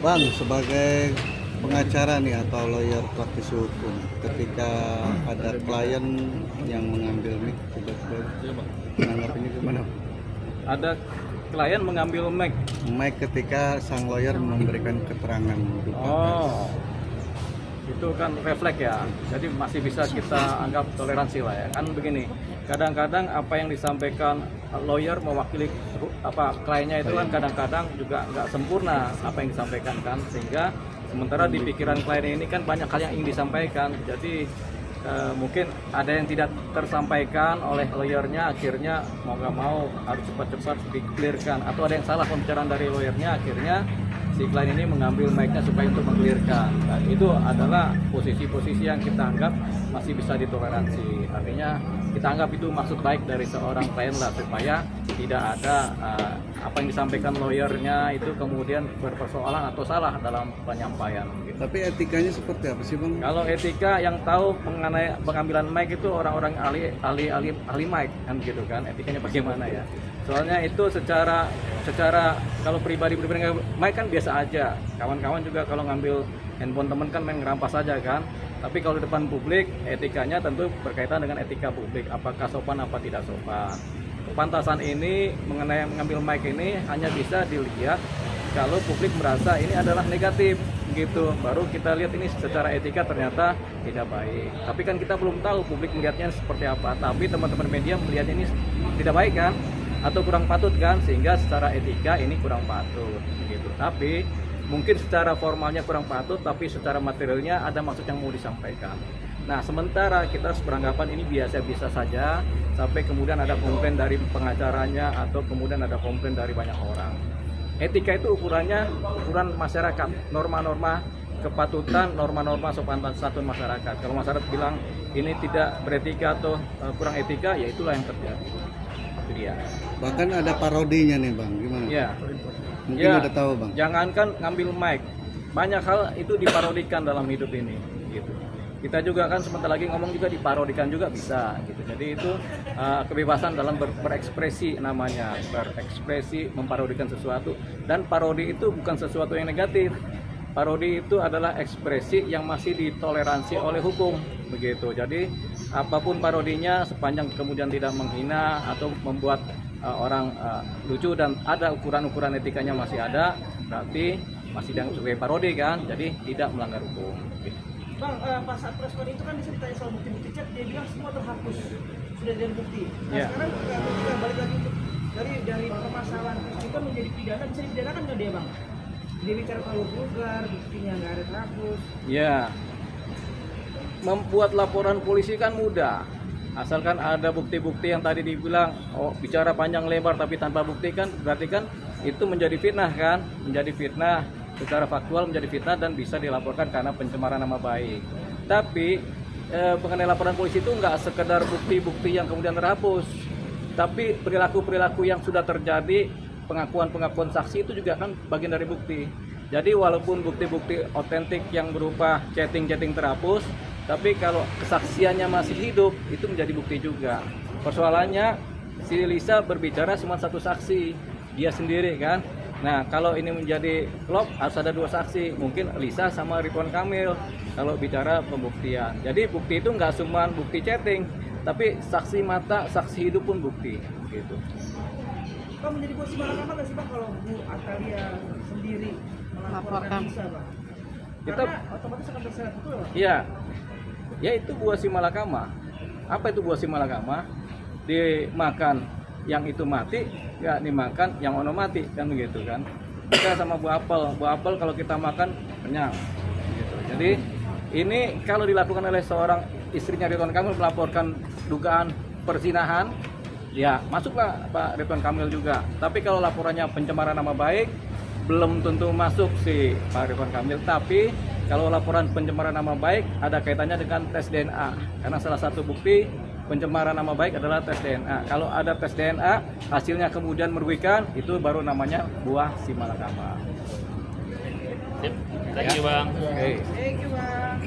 Bang, sebagai pengacara nih atau lawyer praktisi hukum, ketika ada klien yang mengambil mic, tiba-tiba menanggapinya gimana? Ada klien mengambil mic Ketika sang lawyer memberikan keterangan. Oh, itu kan refleks ya, jadi masih bisa kita anggap toleransi lah ya. Kan begini, kadang-kadang apa yang disampaikan lawyer mewakili kliennya itu kan kadang-kadang juga nggak sempurna apa yang disampaikan kan, sehingga sementara di pikiran klien ini kan banyak hal yang ingin disampaikan, jadi mungkin ada yang tidak tersampaikan oleh lawyernya, akhirnya mau nggak mau harus cepat-cepat di-clearkan, atau ada yang salah pembicaraan dari lawyernya, akhirnya si klien ini mengambil mic-nya supaya untuk meng-clearkan. Nah, itu adalah posisi-posisi yang kita anggap masih bisa ditoleransi. Artinya kita anggap itu maksud baik dari seorang klien lah, supaya tidak ada apa yang disampaikan lawyernya itu kemudian berpersoalan atau salah dalam penyampaian. Gitu. Tapi etikanya seperti apa sih, Bang? Kalau etika yang tahu mengenai pengambilan mic itu orang-orang ahli mic kan gitu kan. Etikanya bagaimana ya? Soalnya itu secara kalau pribadi mic kan biasa aja. Kawan-kawan juga kalau ngambil handphone temen kan main ngerampas aja kan. Tapi kalau di depan publik, etikanya tentu berkaitan dengan etika publik. Apakah sopan apa tidak sopan. Kepantasan ini mengenai mengambil mic ini hanya bisa dilihat kalau publik merasa ini adalah negatif gitu, baru kita lihat ini secara etika ternyata tidak baik. Tapi kan kita belum tahu publik melihatnya seperti apa, tapi teman-teman media melihatnya ini tidak baik kan, atau kurang patut kan, sehingga secara etika ini kurang patut gitu. Tapi mungkin secara formalnya kurang patut, tapi secara materialnya ada maksud yang mau disampaikan. Nah, sementara kita harus beranggapan ini biasa-biasa saja, sampai kemudian ada komplain dari pengacaranya, atau kemudian ada komplain dari banyak orang. Etika itu ukurannya ukuran masyarakat, norma-norma kepatutan, norma-norma sopan santun masyarakat. Kalau masyarakat bilang ini tidak beretika atau kurang etika, ya itulah yang terjadi. Itu dia. Bahkan ada parodinya nih, Bang, gimana? Ya. Mungkin Ya, udah tahu, Bang. Jangankan ngambil mic, banyak hal itu diparodikan dalam hidup ini gitu. Kita juga kan sebentar lagi ngomong juga diparodikan juga bisa gitu. Jadi itu kebebasan dalam berekspresi namanya, berekspresi memparodikan sesuatu, dan parodi itu bukan sesuatu yang negatif. Parodi itu adalah ekspresi yang masih ditoleransi oleh hukum begitu. Jadi apapun parodinya sepanjang kemudian tidak menghina atau membuat orang lucu dan ada ukuran-ukuran etikanya masih ada, berarti masih dianggap sebagai parodi kan, jadi tidak melanggar hukum gitu. Bang, pas saat press con itu kan bisa ditanya soal bukti-bukti chat, dia bilang semua terhapus, sudah ada bukti. Nah Yeah. sekarang ketika balik lagi untuk dari permasalahan itu kan menjadi pidana, bisa dipidanakan nggak dia, Bang? Dia bicara terlalu vulgar, buktinya nggak ada terhapus. Ya, membuat laporan polisi kan mudah, asalkan ada bukti-bukti yang tadi dibilang, oh bicara panjang lebar tapi tanpa bukti kan, berarti kan itu menjadi fitnah kan, menjadi fitnah. Secara faktual menjadi fitnah dan bisa dilaporkan karena pencemaran nama baik. Tapi mengenai laporan polisi itu nggak sekedar bukti-bukti yang kemudian terhapus, tapi perilaku-perilaku yang sudah terjadi, pengakuan-pengakuan saksi itu juga kan bagian dari bukti. Jadi walaupun bukti-bukti otentik yang berupa chatting-chatting terhapus, tapi kalau kesaksiannya masih hidup itu menjadi bukti juga. Persoalannya si Lisa berbicara cuma satu saksi, dia sendiri kan. Nah, kalau ini menjadi klop harus ada dua saksi, mungkin Lisa sama Ridwan Kamil kalau bicara pembuktian. Jadi bukti itu nggak cuma bukti chatting, tapi saksi mata, saksi hidup pun bukti gitu. Kok menjadi buah si malakama nggak sih, Bang, kalau Bu Atalia sendiri melaporkan Lisa, Bang? Kita otomatis akan terseret, betul, Bang? Iya, ya itu buah si malakama. Apa itu buah si malakama? Dimakan yang itu mati, ya dimakan yang ono mati kan begitu kan. Kita sama buah apel kalau kita makan kenyang gitu. Jadi ini kalau dilakukan oleh seorang istrinya Ridwan Kamil melaporkan dugaan perzinahan, ya masuklah Pak Ridwan Kamil juga. Tapi kalau laporannya pencemaran nama baik, belum tentu masuk si Pak Ridwan Kamil. Tapi kalau laporan pencemaran nama baik ada kaitannya dengan tes DNA, karena salah satu bukti pencemaran nama baik adalah tes DNA. Kalau ada tes DNA, hasilnya kemudian merugikan, itu baru namanya buah si malakama. Sip. Thank you, Bang. Oke. Thank you, Bang.